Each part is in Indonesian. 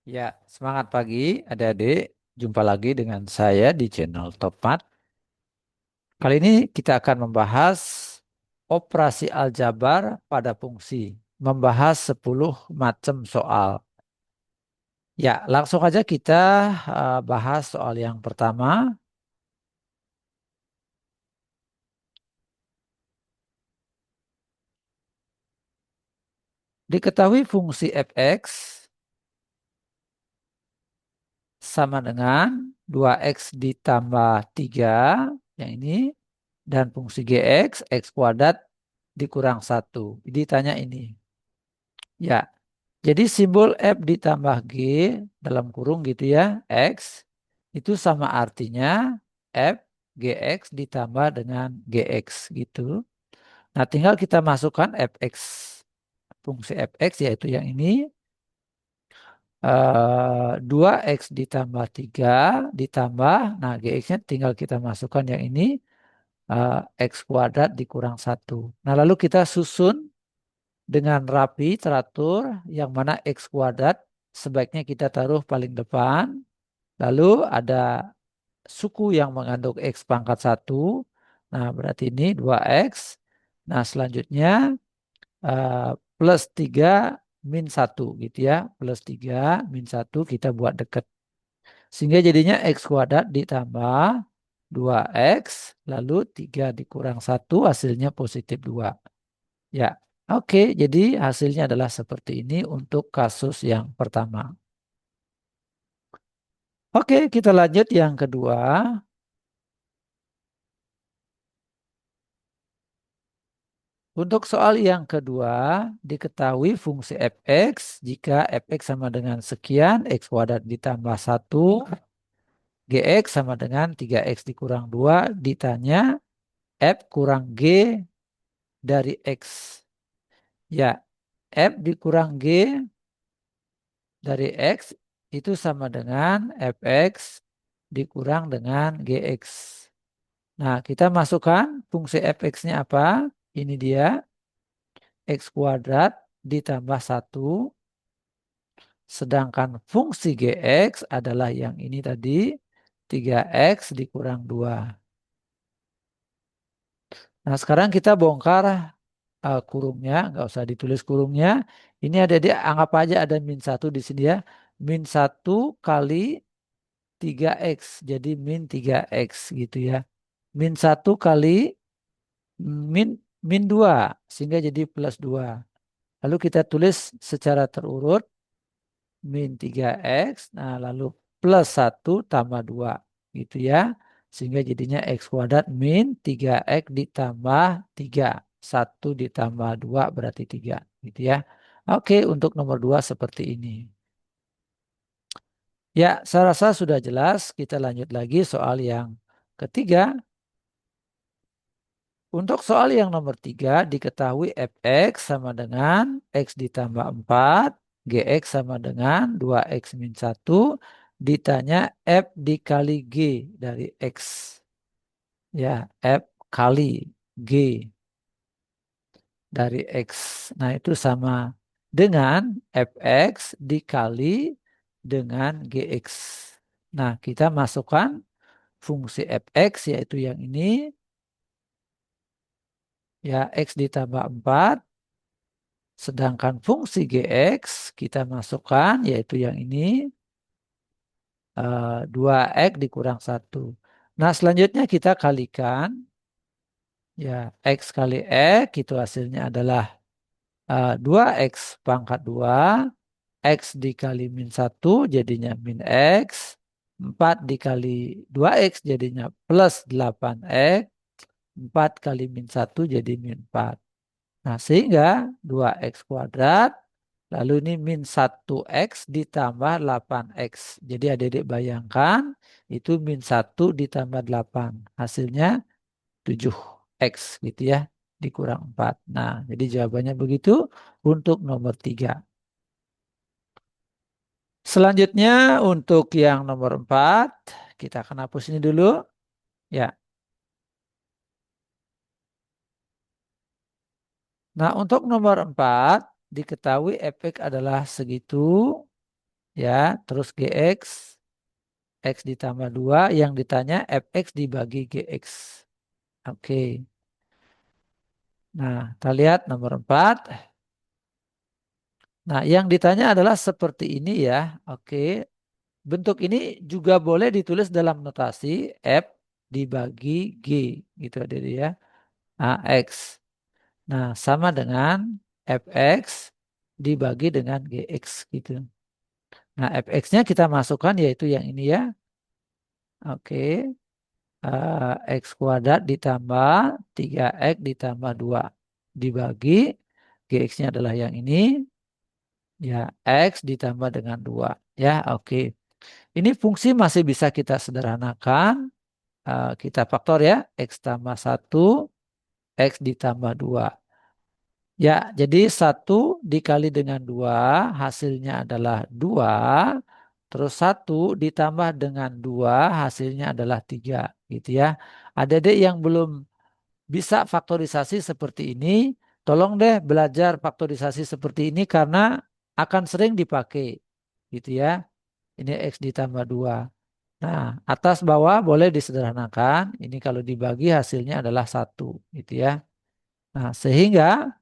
Ya, semangat pagi adik-adik. Jumpa lagi dengan saya di channel Topat. Kali ini kita akan membahas operasi aljabar pada fungsi. Membahas 10 macam soal. Ya, langsung aja kita bahas soal yang pertama. Diketahui fungsi fx sama dengan 2x ditambah 3, yang ini, dan fungsi gx, x kuadrat dikurang 1. Ditanya ini. Ya, jadi simbol F ditambah G dalam kurung gitu ya, X, itu sama artinya F GX ditambah dengan GX gitu. Nah, tinggal kita masukkan fx, fungsi fx yaitu yang ini, 2x ditambah 3 ditambah, nah gx-nya tinggal kita masukkan yang ini, x kuadrat dikurang 1. Nah, lalu kita susun dengan rapi teratur, yang mana x kuadrat sebaiknya kita taruh paling depan. Lalu ada suku yang mengandung x pangkat 1. Nah, berarti ini 2x. Nah, selanjutnya eh, plus 3 min 1 gitu ya. Plus 3 min 1 kita buat dekat. Sehingga jadinya x kuadrat ditambah 2x. Lalu 3 dikurang 1 hasilnya positif 2. Ya, oke. Jadi hasilnya adalah seperti ini untuk kasus yang pertama. Oke, kita lanjut yang kedua. Untuk soal yang kedua, diketahui fungsi fx jika fx sama dengan sekian, x kuadrat ditambah 1, gx sama dengan 3x dikurang 2, ditanya f kurang g dari x. Ya, f dikurang g dari x itu sama dengan fx dikurang dengan gx. Nah, kita masukkan fungsi fx-nya apa? Ini dia, x kuadrat ditambah 1. Sedangkan fungsi gx adalah yang ini tadi, 3x dikurang 2. Nah, sekarang kita bongkar kurungnya, nggak usah ditulis kurungnya. Ini ada, dia anggap aja ada min 1 di sini ya. Min 1 kali 3x, jadi min 3x gitu ya. Min 1 kali min min 2 sehingga jadi plus 2. Lalu kita tulis secara terurut, min 3x, nah lalu plus 1 tambah 2 gitu ya. Sehingga jadinya x kuadrat min 3x ditambah 3. 1 ditambah 2 berarti 3 gitu ya. Oke, untuk nomor 2 seperti ini. Ya, saya rasa sudah jelas. Kita lanjut lagi soal yang ketiga. Untuk soal yang nomor 3, diketahui fx sama dengan x ditambah 4, gx sama dengan 2x min 1, ditanya f dikali g dari x. Ya, f kali g dari x. Nah, itu sama dengan fx dikali dengan gx. Nah, kita masukkan fungsi fx yaitu yang ini, ya, x ditambah 4. Sedangkan fungsi gx kita masukkan yaitu yang ini, 2x dikurang 1. Nah, selanjutnya kita kalikan, ya, x kali x itu hasilnya adalah 2x pangkat 2, x dikali min 1 jadinya min x, 4 dikali 2x jadinya plus 8x, 4 kali min 1 jadi min 4. Nah, sehingga 2x kuadrat, lalu ini min 1x ditambah 8x. Jadi adik-adik bayangkan, itu min 1 ditambah 8. Hasilnya 7x gitu ya, dikurang 4. Nah, jadi jawabannya begitu untuk nomor 3. Selanjutnya untuk yang nomor 4, kita akan hapus ini dulu. Ya. Nah, untuk nomor 4, diketahui efek adalah segitu. ya, terus GX, X ditambah 2, yang ditanya FX dibagi GX. Oke. Nah, kita lihat nomor 4. Nah, yang ditanya adalah seperti ini ya. Oke. Bentuk ini juga boleh ditulis dalam notasi F dibagi G gitu jadi ya. AX. Nah, sama dengan FX dibagi dengan GX gitu. Nah, FX-nya kita masukkan yaitu yang ini ya. Oke. X kuadrat ditambah 3X ditambah 2 dibagi GX-nya adalah yang ini ya, X ditambah dengan 2 ya. Oke. Ini fungsi masih bisa kita sederhanakan. Kita faktor ya, X tambah 1, X ditambah 2. Ya, jadi 1 dikali dengan 2 hasilnya adalah 2. Terus 1 ditambah dengan 2 hasilnya adalah 3. Gitu ya. Adik-adik yang belum bisa faktorisasi seperti ini, tolong deh belajar faktorisasi seperti ini karena akan sering dipakai. Gitu ya. Ini X ditambah 2. Nah, atas bawah boleh disederhanakan. Ini kalau dibagi hasilnya adalah 1. Gitu ya. Nah, sehingga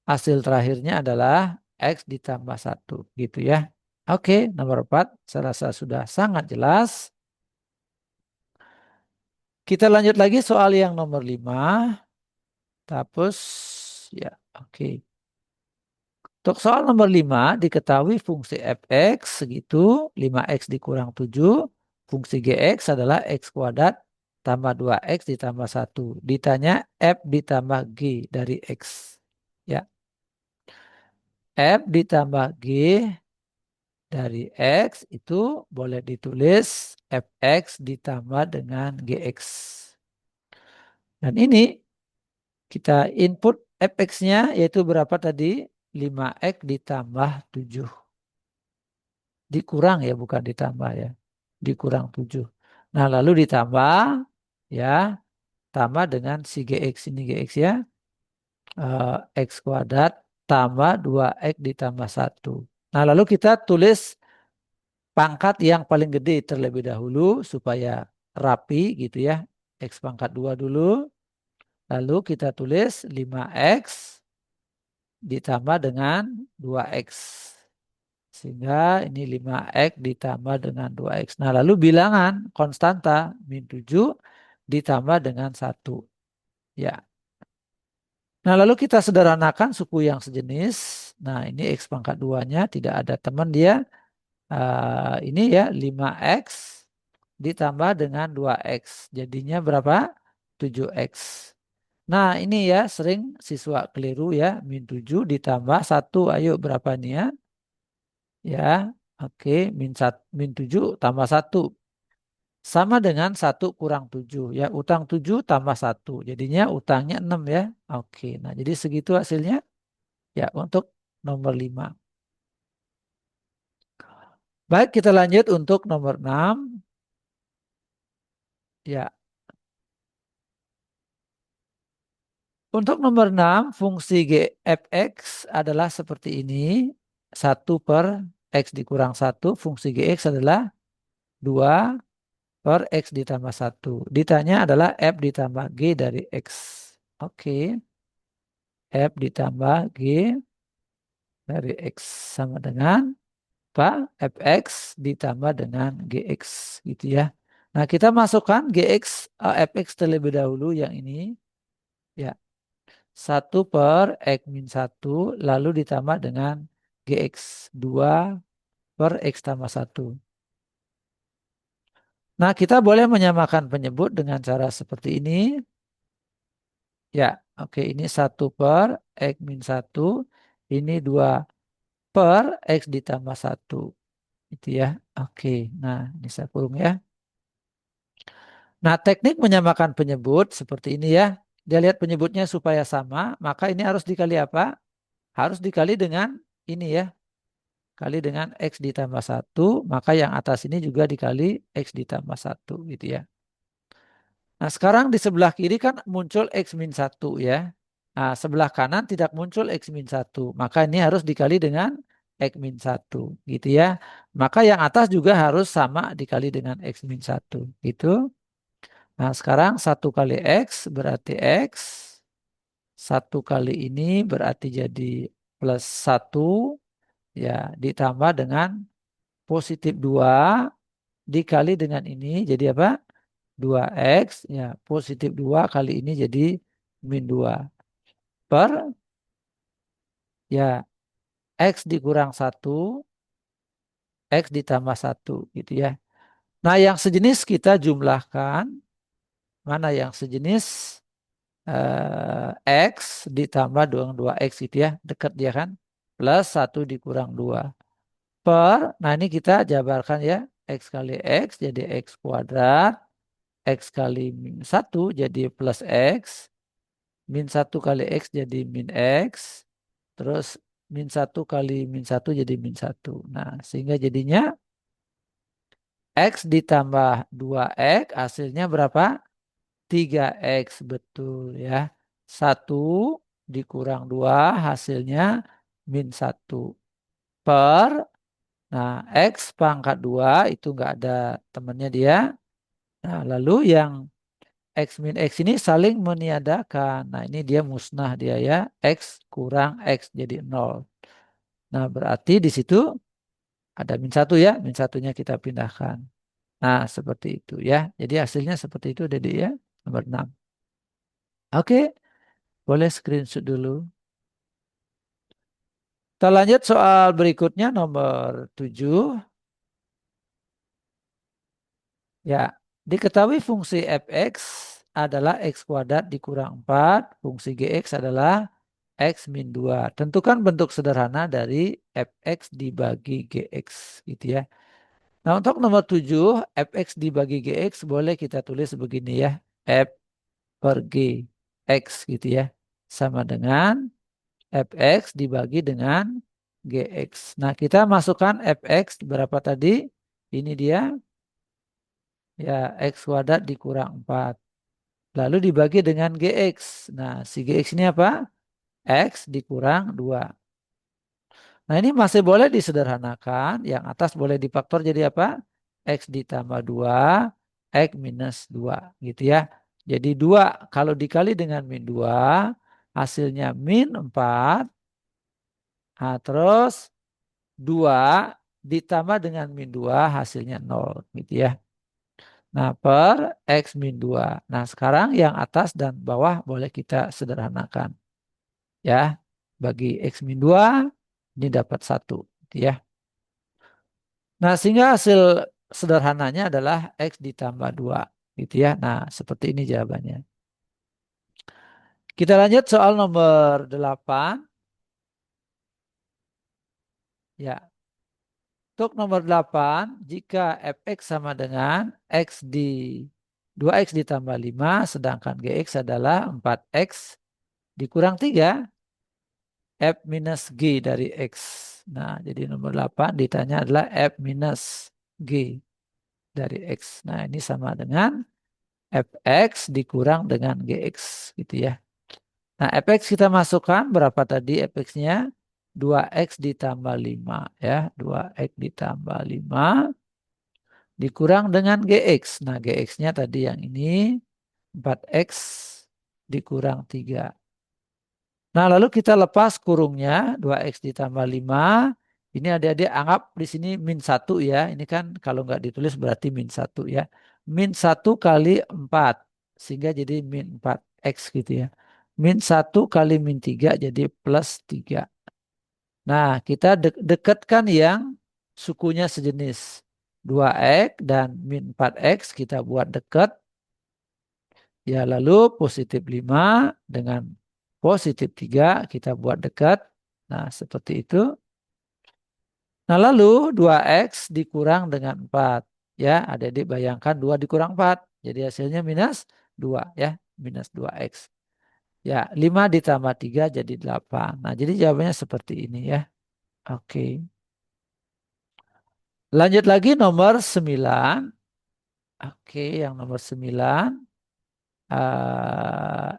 hasil terakhirnya adalah X ditambah 1. Gitu ya. Oke, nomor 4. Saya rasa sudah sangat jelas. Kita lanjut lagi soal yang nomor 5. Tapus, ya, oke. Untuk soal nomor 5, diketahui fungsi fx segitu, 5x dikurang 7, fungsi gx adalah x kuadrat tambah 2x ditambah 1. Ditanya f ditambah g dari x. Ya, f ditambah g dari x itu boleh ditulis fx ditambah dengan gx. Dan ini kita input fx-nya yaitu berapa tadi? 5x ditambah 7. Dikurang ya, bukan ditambah ya. Dikurang 7. Nah, lalu ditambah ya, tambah dengan si GX ini GX ya. X kuadrat tambah 2X ditambah 1. Nah, lalu kita tulis pangkat yang paling gede terlebih dahulu supaya rapi gitu ya. X pangkat 2 dulu. Lalu kita tulis 5X ditambah dengan 2X. Sehingga ini 5X ditambah dengan 2X. Nah, lalu bilangan konstanta min 7 ditambah dengan 1. Ya. Nah, lalu kita sederhanakan suku yang sejenis. Nah, ini X pangkat 2-nya tidak ada teman dia. Ini ya 5X ditambah dengan 2X. Jadinya berapa? 7X. Nah, ini ya sering siswa keliru ya. Min 7 ditambah 1. Ayo berapa nih ya? Ya, oke, min 7 tambah 1. Sama dengan 1 kurang 7. Ya, utang 7 tambah 1. Jadinya utangnya 6 ya. Oke, nah jadi segitu hasilnya. Ya, untuk nomor 5. Baik, kita lanjut untuk nomor 6. Ya, untuk nomor 6, fungsi fx adalah seperti ini. 1 per x dikurang 1. Fungsi gx adalah 2 per x ditambah 1. Ditanya adalah f ditambah g dari x. Oke. F ditambah G dari X sama dengan apa? Fx ditambah dengan Gx gitu ya. Nah, kita masukkan Gx, Fx terlebih dahulu yang ini. Ya, 1 per X min 1 lalu ditambah dengan Gx 2 per X tambah 1. Nah, kita boleh menyamakan penyebut dengan cara seperti ini. Ya, oke, ini 1 per X min 1. Ini 2 per X ditambah 1. Itu ya. Oke. Nah, ini saya kurung ya. Nah, teknik menyamakan penyebut seperti ini ya. Dia lihat penyebutnya supaya sama, maka ini harus dikali apa? Harus dikali dengan ini ya. Kali dengan X ditambah 1, maka yang atas ini juga dikali X ditambah 1 gitu ya. Nah, sekarang di sebelah kiri kan muncul X min 1 ya. Nah, sebelah kanan tidak muncul X min 1. Maka ini harus dikali dengan X min 1 gitu ya. Maka yang atas juga harus sama dikali dengan X min 1 gitu. Nah sekarang 1 kali X berarti X. 1 kali ini berarti jadi plus 1 ya ditambah dengan positif 2 dikali dengan ini jadi apa? 2X ya positif 2 kali ini jadi min 2 per ya X dikurang 1 X ditambah 1 gitu ya. Nah yang sejenis kita jumlahkan. Mana yang sejenis X ditambah dua X gitu ya. Dekat dia kan. Plus 1 dikurang 2 per. Nah ini kita jabarkan ya. X kali X jadi X kuadrat. X kali min 1 jadi plus X. Min 1 kali X jadi min X. Terus min 1 kali min 1 jadi min 1. Nah sehingga jadinya X ditambah 2X hasilnya berapa? 3X betul ya. 1 dikurang 2 hasilnya min 1 per. Nah X pangkat 2 itu enggak ada temannya dia. Nah lalu yang X min X ini saling meniadakan. Nah ini dia musnah dia ya. X kurang X jadi 0. Nah berarti di situ ada min 1 ya. Min satunya kita pindahkan. Nah seperti itu ya. Jadi hasilnya seperti itu Dede ya. Nomor 6. Oke. Boleh screenshot dulu. Kita lanjut soal berikutnya nomor 7. Ya, diketahui fungsi fx adalah x kuadrat dikurang 4. Fungsi gx adalah x min 2. Tentukan bentuk sederhana dari fx dibagi gx gitu ya. Nah untuk nomor 7, fx dibagi gx boleh kita tulis begini ya. F per g x gitu ya. Sama dengan fx dibagi dengan gx. Nah, kita masukkan fx berapa tadi? Ini dia ya x kuadrat dikurang 4. Lalu dibagi dengan gx. Nah, si gx ini apa? X dikurang 2. Nah, ini masih boleh disederhanakan. Yang atas boleh difaktor jadi apa? X ditambah 2, X minus 2 gitu ya. Jadi 2 kalau dikali dengan min 2 hasilnya min 4. Nah, terus 2 ditambah dengan min 2 hasilnya 0 gitu ya. Nah per X min 2. Nah sekarang yang atas dan bawah boleh kita sederhanakan. Ya. Bagi X min 2 ini dapat 1 gitu ya. Nah sehingga hasil sederhananya adalah X ditambah 2 gitu ya. Nah seperti ini jawabannya. Kita lanjut soal nomor 8. Ya. Untuk nomor 8, jika fx sama dengan x di 2x ditambah 5, sedangkan gx adalah 4x dikurang 3, f minus g dari x. Nah, jadi nomor 8 ditanya adalah f minus g dari x. Nah, ini sama dengan fx dikurang dengan gx gitu ya. Nah, fx kita masukkan berapa tadi fx-nya? 2x ditambah 5 ya. 2x ditambah 5 dikurang dengan gx. Nah, gx-nya tadi yang ini 4x dikurang 3. Nah, lalu kita lepas kurungnya 2x ditambah 5. Ini adik-adik anggap di sini min 1 ya. Ini kan kalau nggak ditulis berarti min 1 ya. Min 1 kali 4. Sehingga jadi min 4x gitu ya. Min 1 kali min 3 jadi plus 3. Nah, kita dekatkan yang sukunya sejenis. 2x dan min 4x kita buat dekat. Ya, lalu positif 5 dengan positif 3 kita buat dekat. Nah, seperti itu. Nah, lalu 2x dikurang dengan 4. Ya, adik-adik bayangkan 2 dikurang 4. Jadi hasilnya minus 2 ya, minus 2x. Ya, 5 ditambah 3 jadi 8. Nah, jadi jawabannya seperti ini ya. Oke. Lanjut lagi nomor 9. Oke, yang nomor 9.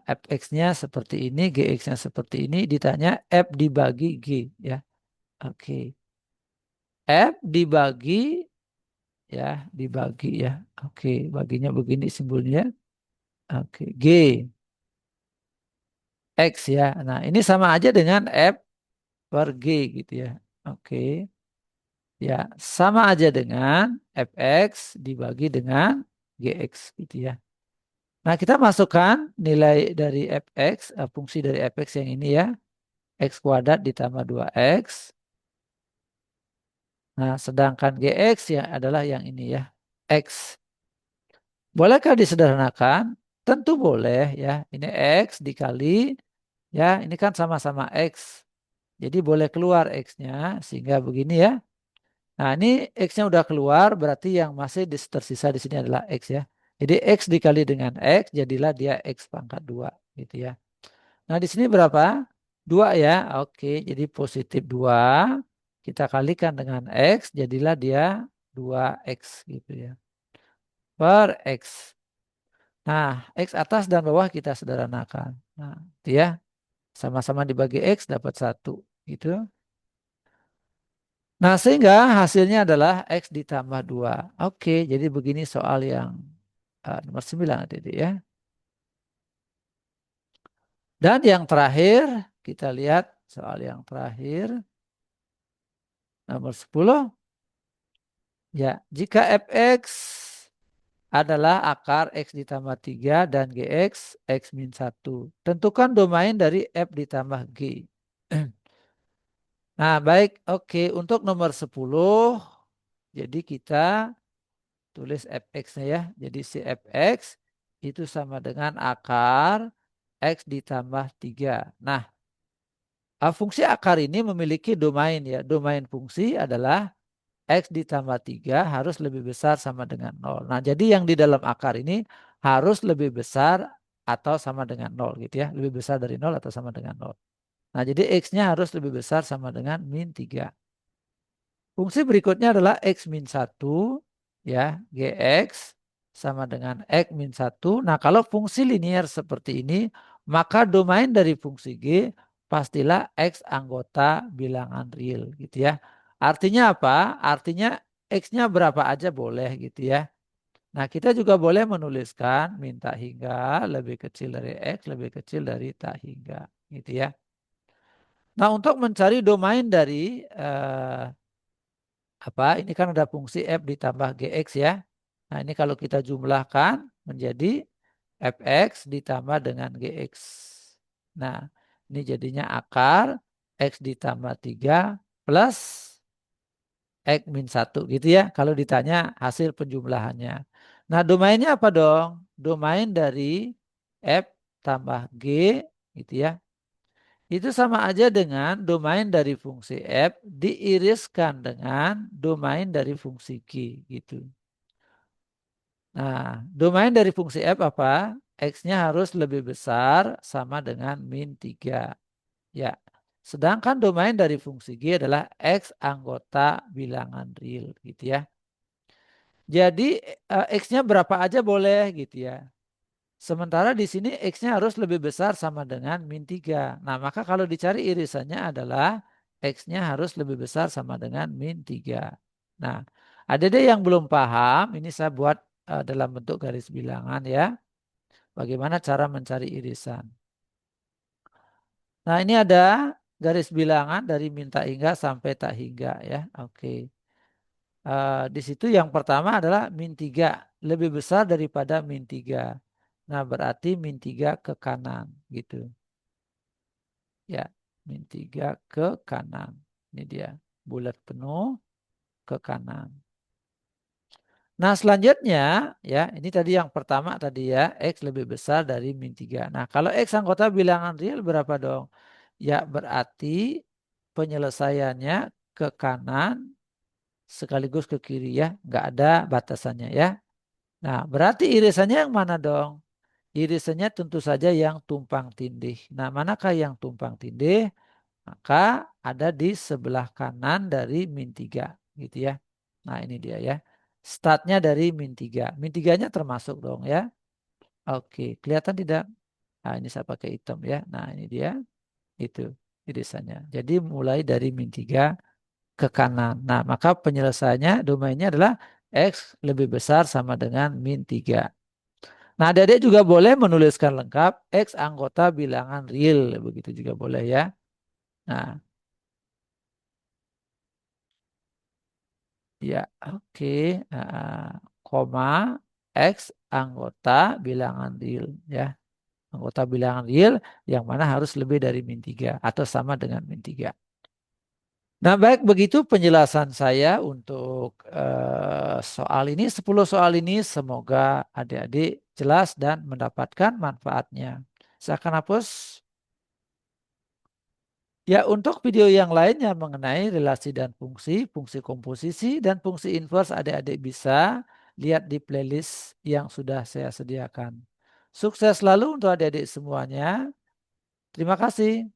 Fx-nya seperti ini, Gx-nya seperti ini. Ditanya F dibagi G. Ya, oke. F dibagi ya, dibagi ya. Oke, baginya begini simbolnya. Oke, G X ya. Nah, ini sama aja dengan F per G gitu ya. Oke. Ya, sama aja dengan fx dibagi dengan gx gitu ya. Nah, kita masukkan nilai dari fx, fungsi dari fx yang ini ya, x kuadrat ditambah 2x. Nah, sedangkan gx ya adalah yang ini ya, x. Bolehkah disederhanakan? Tentu boleh ya. Ini x dikali ya, ini kan sama-sama x. Jadi boleh keluar x-nya sehingga begini ya. Nah, ini X-nya udah keluar, berarti yang masih tersisa di sini adalah X ya. Jadi X dikali dengan X, jadilah dia X pangkat 2 gitu ya. Nah, di sini berapa? 2 ya. Oke, jadi positif 2. Kita kalikan dengan X, jadilah dia 2X gitu ya. Per X. Nah, X atas dan bawah kita sederhanakan. Nah, itu ya. Sama-sama dibagi X dapat 1 gitu. Nah, sehingga hasilnya adalah X ditambah 2. Oke, jadi begini soal yang nomor 9 adik ya. Dan yang terakhir, kita lihat soal yang terakhir, nomor 10. Ya, jika fx adalah akar X ditambah 3 dan Gx X min 1. Tentukan domain dari F ditambah G. Nah, baik. Oke, untuk nomor 10, jadi kita tulis fx-nya ya. Jadi si fx itu sama dengan akar x ditambah 3. Nah, fungsi akar ini memiliki domain ya. Domain fungsi adalah x ditambah 3 harus lebih besar sama dengan 0. Nah, jadi yang di dalam akar ini harus lebih besar atau sama dengan 0 gitu ya. Lebih besar dari 0 atau sama dengan 0. Nah, jadi x-nya harus lebih besar sama dengan min 3. Fungsi berikutnya adalah X min 1, ya, Gx sama dengan X min 1. Nah, kalau fungsi linear seperti ini, maka domain dari fungsi G pastilah X anggota bilangan real gitu ya. Artinya apa? Artinya X-nya berapa aja boleh gitu ya. Nah, kita juga boleh menuliskan min tak hingga lebih kecil dari X, lebih kecil dari tak hingga gitu ya. Nah, untuk mencari domain dari ini kan ada fungsi f ditambah gx ya. Nah, ini kalau kita jumlahkan menjadi fx ditambah dengan gx. Nah, ini jadinya akar x ditambah 3 plus x min 1 gitu ya. Kalau ditanya hasil penjumlahannya. Nah, domainnya apa dong? Domain dari f tambah g gitu ya. Itu sama aja dengan domain dari fungsi f diiriskan dengan domain dari fungsi g gitu. Nah, domain dari fungsi f apa? X-nya harus lebih besar sama dengan min 3. Ya. Sedangkan domain dari fungsi g adalah X anggota bilangan real gitu ya. Jadi X-nya berapa aja boleh gitu ya. Sementara di sini X-nya harus lebih besar sama dengan min 3. Nah, maka kalau dicari irisannya adalah X-nya harus lebih besar sama dengan min 3. Nah, ada deh yang belum paham, ini saya buat dalam bentuk garis bilangan ya. Bagaimana cara mencari irisan. Nah, ini ada garis bilangan dari min tak hingga sampai tak hingga ya. Oke. Di situ yang pertama adalah min 3 lebih besar daripada min 3. Nah, berarti min 3 ke kanan gitu. Ya, min 3 ke kanan. Ini dia, bulat penuh ke kanan. Nah, selanjutnya ya, ini tadi yang pertama tadi ya, X lebih besar dari min 3. Nah, kalau X anggota bilangan real berapa dong? Ya, berarti penyelesaiannya ke kanan sekaligus ke kiri ya, nggak ada batasannya ya. Nah, berarti irisannya yang mana dong? Irisannya tentu saja yang tumpang tindih. Nah, manakah yang tumpang tindih? Maka ada di sebelah kanan dari min 3 gitu ya. Nah, ini dia ya. Startnya dari min 3. Min 3-nya termasuk dong ya. Oke, kelihatan tidak? Nah, ini saya pakai hitam ya. Nah, ini dia. Itu irisannya. Jadi mulai dari min 3 ke kanan. Nah, maka penyelesaiannya domainnya adalah X lebih besar sama dengan min 3. Nah, adik-adik juga boleh menuliskan lengkap X anggota bilangan real. Begitu juga boleh ya. Nah, ya oke. Koma X anggota bilangan real ya. Anggota bilangan real yang mana harus lebih dari min 3 atau sama dengan min 3. Nah, baik begitu penjelasan saya untuk soal ini, 10 soal ini semoga adik-adik jelas dan mendapatkan manfaatnya. Silakan hapus. Ya, untuk video yang lainnya mengenai relasi dan fungsi, fungsi komposisi, dan fungsi inverse adik-adik bisa lihat di playlist yang sudah saya sediakan. Sukses selalu untuk adik-adik semuanya. Terima kasih.